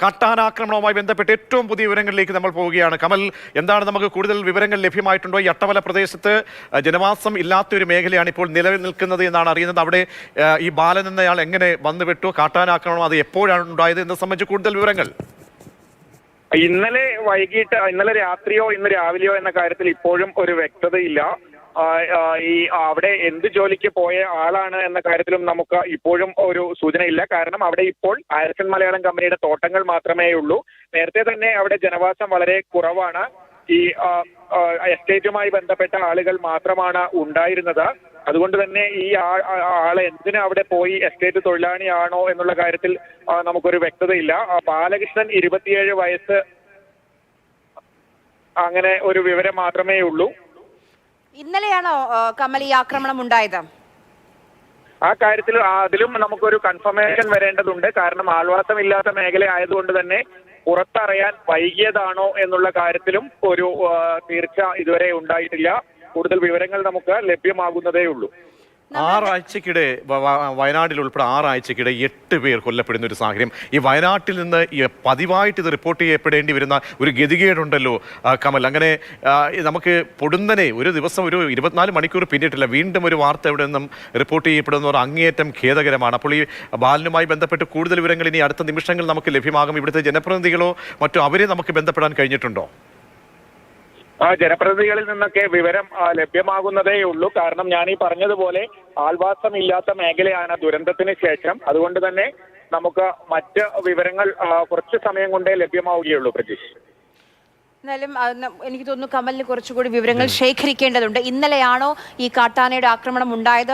കാട്ടാനാക്രമണവുമായി ബന്ധപ്പെട്ട് ഏറ്റവും പുതിയ വിവരങ്ങളിലേക്ക് നമ്മൾ പോവുകയാണ്. കമൽ, എന്താണ് നമുക്ക് കൂടുതൽ വിവരങ്ങൾ ലഭ്യമായിട്ടുണ്ടോ? ഈ അട്ടമല പ്രദേശത്ത് ജനവാസം ഇല്ലാത്തൊരു മേഖലയാണ് ഇപ്പോൾ നിലവിൽ നിൽക്കുന്നത് എന്നാണ് അറിയുന്നത്. അവിടെ ഈ ബാലൻ എന്നയാൾ എങ്ങനെ വന്നുവിട്ടു? കാട്ടാനാക്രമണം അത് എപ്പോഴാണ് ഉണ്ടായത് എന്ന് സംബന്ധിച്ച് കൂടുതൽ വിവരങ്ങൾ. ഇന്നലെ വൈകിട്ട്, ഇന്നലെ രാത്രിയോ ഇന്ന് രാവിലെയോ എന്ന കാര്യത്തിൽ ഇപ്പോഴും ഒരു വ്യക്തതയില്ല. അവിടെ എന്ത് ജോലിക്ക് പോയ ആളാണ് എന്ന കാര്യത്തിലും നമുക്ക് ഇപ്പോഴും ഒരു സൂചനയില്ല. കാരണം അവിടെ ഇപ്പോൾ ആരിസൺ മലയാളം കമ്പനിയുടെ തോട്ടങ്ങൾ മാത്രമേ ഉള്ളൂ. നേരത്തെ തന്നെ അവിടെ ജനവാസം വളരെ കുറവാണ്. ഈ എസ്റ്റേറ്റുമായി ബന്ധപ്പെട്ട ആളുകൾ മാത്രമാണ് ഉണ്ടായിരുന്നത്. അതുകൊണ്ട് തന്നെ ഈ ആള് എന്തിനു അവിടെ പോയി, എസ്റ്റേറ്റ് തൊഴിലാളിയാണോ എന്നുള്ള കാര്യത്തിൽ നമുക്കൊരു വ്യക്തതയില്ല. ബാലകൃഷ്ണൻ 27 വയസ്സ്, അങ്ങനെ ഒരു വിവരം മാത്രമേ ഉള്ളൂ. ഇന്നലെയാണോ കമൽ ഈ ആക്രമണം ഉണ്ടായത്? ആ കാര്യത്തിൽ അതിലും നമുക്കൊരു കൺഫർമേഷൻ വരേണ്ടതുണ്ട്. കാരണം ആൾവാസമില്ലാത്ത മേഖല ആയതുകൊണ്ട് തന്നെ പുറത്തറിയാൻ വൈകിയതാണോ എന്നുള്ള കാര്യത്തിലും ഒരു തീർച്ച ഇതുവരെ ഉണ്ടായിട്ടില്ല. കൂടുതൽ വിവരങ്ങൾ നമുക്ക് ലഭ്യമാകുന്നതേ ഉള്ളൂ. 6 ആഴ്ചക്കിടെ വയനാട്ടിൽ ഉൾപ്പെടെ 6 ആഴ്ചക്കിടെ 8 പേർ കൊല്ലപ്പെടുന്ന ഒരു സാഹചര്യം. ഈ വയനാട്ടിൽ നിന്ന് പതിവായിട്ട് ഇത് റിപ്പോർട്ട് ചെയ്യപ്പെടേണ്ടി വരുന്ന ഒരു ഗതികേടുണ്ടല്ലോ കമൽ. അങ്ങനെ നമുക്ക് പൊടുന്നനെ ഒരു ദിവസം ഒരു 24 മണിക്കൂർ പിന്നിട്ടില്ല, വീണ്ടും ഒരു വാർത്ത ഇവിടെ നിന്നും റിപ്പോർട്ട് ചെയ്യപ്പെടുന്നവർ അങ്ങേയറ്റം ഖേദകരമാണ്. അപ്പോൾ ഈ ബാലനുമായി ബന്ധപ്പെട്ട് കൂടുതൽ വിവരങ്ങൾ ഇനി അടുത്ത നിമിഷങ്ങൾ നമുക്ക് ലഭ്യമാകും. ഇവിടുത്തെ ജനപ്രതിനിധികളോ മറ്റോ അവരെ നമുക്ക് ബന്ധപ്പെടാൻ കഴിഞ്ഞിട്ടുണ്ടോ? ജനപ്രതിനിധികളിൽ നിന്നൊക്കെ വിവരം ലഭ്യമാകുന്നതേ ഉള്ളൂ. കാരണം ഞാൻ ഈ പറഞ്ഞതുപോലെ ആൾവാസം ഇല്ലാത്ത മേഖലയാണ് ദുരന്തത്തിന് ശേഷം. അതുകൊണ്ട് തന്നെ നമുക്ക് മറ്റ് വിവരങ്ങൾ കുറച്ച് സമയം കൊണ്ടേ ലഭ്യമാവുകയുള്ളൂ. പ്രതീഷ്, എന്നാലും എനിക്ക് തോന്നുന്നു കമലിന് കുറച്ചുകൂടി വിവരങ്ങൾ ശേഖരിക്കേണ്ടതുണ്ട്. ഇന്നലെയാണോ ഈ കാട്ടാനയുടെ ആക്രമണം ഉണ്ടായത്?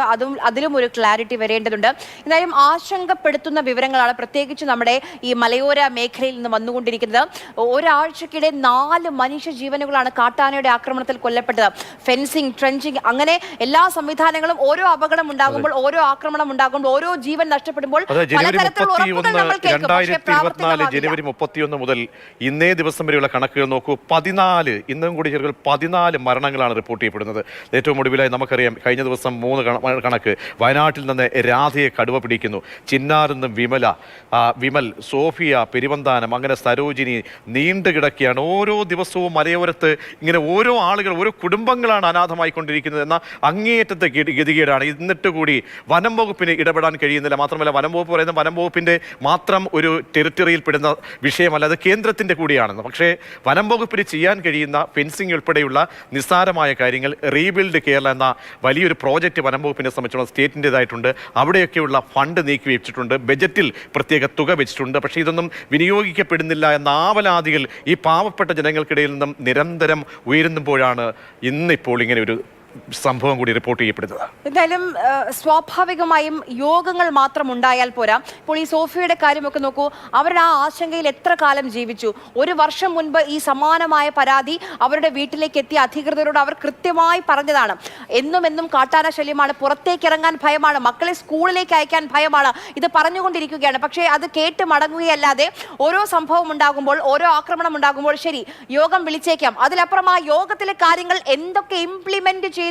അതിലും ഒരു ക്ലാരിറ്റി വരേണ്ടതുണ്ട്. എന്തായാലും ആശങ്കപ്പെടുത്തുന്ന വിവരങ്ങളാണ് പ്രത്യേകിച്ച് നമ്മുടെ ഈ മലയോര മേഖലയിൽ നിന്ന് വന്നുകൊണ്ടിരിക്കുന്നത്. ഒരാഴ്ചക്കിടെ 4 മനുഷ്യ ജീവനുകളാണ് കാട്ടാനയുടെ ആക്രമണത്തിൽ കൊല്ലപ്പെട്ടത്. ഫെൻസിങ്, ട്രെഞ്ചിങ്, അങ്ങനെ എല്ലാ സംവിധാനങ്ങളും ഓരോ അപകടം ഉണ്ടാകുമ്പോൾ, ഓരോ ആക്രമണം ഉണ്ടാകുമ്പോൾ, ഓരോ ജീവൻ നഷ്ടപ്പെടുമ്പോൾ പലതരത്തിലുള്ള ഉറപ്പുകൾ നമ്മൾ കേൾക്കും. 2024 ജനുവരി 31 മുതൽ ഇന്നേ ദിവസം വരെയുള്ള കണക്കുകൾ നോക്കൂ. 14, ഇന്നും കൂടി ചേർക്കൽ 14 മരണങ്ങളാണ് റിപ്പോർട്ട് ചെയ്യപ്പെടുന്നത്. ഏറ്റവും ഒടുവിലായി നമുക്കറിയാം, കഴിഞ്ഞ ദിവസം 3 കണക്ക്. വയനാട്ടിൽ നിന്ന് രാധയെ കടുവ പിടിക്കുന്നു, ചിന്നാറിൽ നിന്ന് വിമൽ, സോഫിയ, പെരുവന്താനം, അങ്ങനെ സരോജിനി നീണ്ടു കിടക്കുകയാണ്. ഓരോ ദിവസവും മലയോരത്ത് ഇങ്ങനെ ഓരോ ആളുകൾ, ഓരോ കുടുംബങ്ങളാണ് അനാഥമായിക്കൊണ്ടിരിക്കുന്നത് എന്ന അങ്ങേയറ്റത്തെ ഗതികേടാണ്. എന്നിട്ട് കൂടി വനം വകുപ്പിന് ഇടപെടാൻ കഴിയുന്നില്ല. മാത്രമല്ല, വനം വകുപ്പ് പറയുന്നത് വനം വകുപ്പിന്റെ മാത്രം ഒരു ടെറിട്ടറിയിൽ പെടുന്ന വിഷയമല്ല, അത് കേന്ദ്രത്തിന്റെ കൂടിയാണെന്ന്. പക്ഷേ വനം വകുപ്പിന് ചെയ്യാൻ കഴിയുന്ന ഫെൻസിംഗ് ഉൾപ്പെടെയുള്ള നിസ്സാരമായ കാര്യങ്ങൾ, റീബിൽഡ് കേരള എന്ന വലിയൊരു പ്രോജക്റ്റ് വനം വകുപ്പിനെ സംബന്ധിച്ചുള്ള സ്റ്റേറ്റിൻ്റെതായിട്ടുണ്ട്. അവിടെയൊക്കെയുള്ള ഫണ്ട് നീക്കി വെച്ചിട്ടുണ്ട്, ബജറ്റിൽ പ്രത്യേക തുക വെച്ചിട്ടുണ്ട്. പക്ഷേ ഇതൊന്നും വിനിയോഗിക്കപ്പെടുന്നില്ല എന്ന ആവലാതികൾ ഈ പാവപ്പെട്ട ജനങ്ങൾക്കിടയിൽ നിന്നും നിരന്തരം ഉയരുമ്പോഴാണ് ഇന്നിപ്പോൾ ഇങ്ങനെ ഒരു സംഭവം കൂടി റിപ്പോർട്ട് ചെയ്യപ്പെടുന്നത്. എന്തായാലും സ്വാഭാവികമായും യോഗങ്ങൾ മാത്രം ഉണ്ടായാൽ പോരാ. ഇപ്പോൾ ഈ സോഫിയയുടെ കാര്യമൊക്കെ നോക്കൂ, അവരുടെ ആ ആശങ്കയിൽ എത്ര കാലം ജീവിച്ചു. 1 വർഷം മുൻപ് ഈ സമാനമായ പരാതി അവരുടെ വീട്ടിലേക്ക് എത്തിയ അധികൃതരോട് അവർ കൃത്യമായി പറഞ്ഞതാണ്. എന്നും കാട്ടാന ശല്യമാണ്, പുറത്തേക്ക് ഇറങ്ങാൻ ഭയമാണ്, മക്കളെ സ്കൂളിലേക്ക് അയക്കാൻ ഭയമാണ്, ഇത് പറഞ്ഞുകൊണ്ടിരിക്കുകയാണ്. പക്ഷേ അത് കേട്ട് മടങ്ങുകയല്ലാതെ ഓരോ സംഭവം ഉണ്ടാകുമ്പോൾ, ഓരോ ആക്രമണം ഉണ്ടാകുമ്പോൾ ശരി യോഗം വിളിച്ചേക്കാം, അതിലപ്പുറം ആ യോഗത്തിലെ കാര്യങ്ങൾ എന്തൊക്കെ ഇംപ്ലിമെന്റ് ചെയ്തു,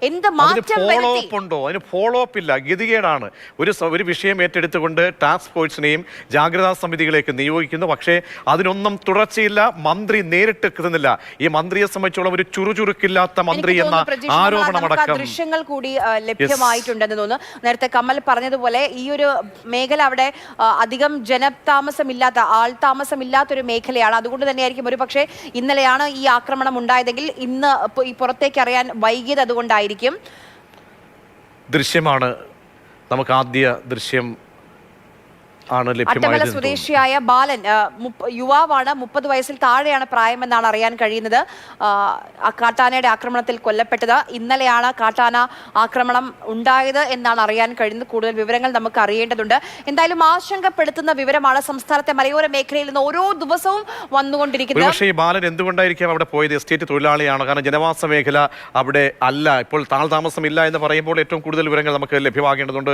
എന്ത് മാറ്റം വരുത്തി, അതിന് ഫോളോ അപ്പ് ഇല്ല. ഗതികേടാണ്. ഒരു വിഷയം ഏറ്റെടുത്തുകൊണ്ട് ടാസ്ക് ഫോഴ്സിനെയും ജാഗ്രതാ സമിതികളെയൊക്കെ നിയോഗിക്കുന്നു. പക്ഷേ അതിനൊന്നും തുടർച്ചയില്ല. മന്ത്രി നേരിട്ട് എത്തുന്നില്ല. ഈ മന്ത്രിയെ സംബന്ധിച്ചോളം ഒരു ചുറുചുറുക്കില്ലാത്ത മന്ത്രി എന്ന ആരോപണമടക്കം ദൃശ്യങ്ങൾ കൂടി ലഭ്യമായിട്ടുണ്ടെന്ന് തോന്നുന്നു. നേരത്തെ കമൽ പറഞ്ഞതുപോലെ ഈ ഒരു മേഖല അവിടെ അധികം ജനതാമസമില്ലാത്ത, ആൾതാമസമില്ലാത്തൊരു മേഖലയാണ്. അതുകൊണ്ട് തന്നെയായിരിക്കും ഒരു പക്ഷേ ഇന്നലെയാണ് ഈ ആക്രമണം ഉണ്ടായതെങ്കിൽ ഇന്ന് ഈ പുറത്തേക്ക് അറിയാൻ വൈകിയത് അതുകൊണ്ടായിരിക്കും. ദൃശ്യമാണ് നമുക്ക് ആദ്യ ദൃശ്യം ആണ് അട്ടമല സ്വദേശിയായ ബാലൻ യുവാവാണ്, 30 വയസ്സിൽ താഴെയാണ് പ്രായമെന്നാണ് അറിയാൻ കഴിയുന്നത്. കാട്ടാനയുടെ ആക്രമണത്തിൽ കൊല്ലപ്പെട്ടത്. ഇന്നലെയാണ് കാട്ടാന ആക്രമണം ഉണ്ടായത് എന്നാണ് അറിയാൻ കഴിയുന്നത്. കൂടുതൽ വിവരങ്ങൾ നമുക്ക് അറിയേണ്ടതുണ്ട്. എന്തായാലും ആശങ്കപ്പെടുത്തുന്ന വിവരമാണ് സംസ്ഥാനത്തെ മലയോര മേഖലയിൽ നിന്ന് ഓരോ ദിവസവും വന്നുകൊണ്ടിരിക്കുന്നത്. പക്ഷേ ഈ ബാലൻ എന്തുകൊണ്ടായിരിക്കും അവിടെ പോയത്? എസ്റ്റേറ്റ് തൊഴിലാളിയാണ്, കാരണം ജനവാസ മേഖല അവിടെ അല്ല. ഇപ്പോൾ താമസമില്ല എന്ന് പറയുമ്പോൾ ഏറ്റവും കൂടുതൽ വിവരങ്ങൾ നമുക്ക് ലഭ്യമാകേണ്ടതുണ്ട്.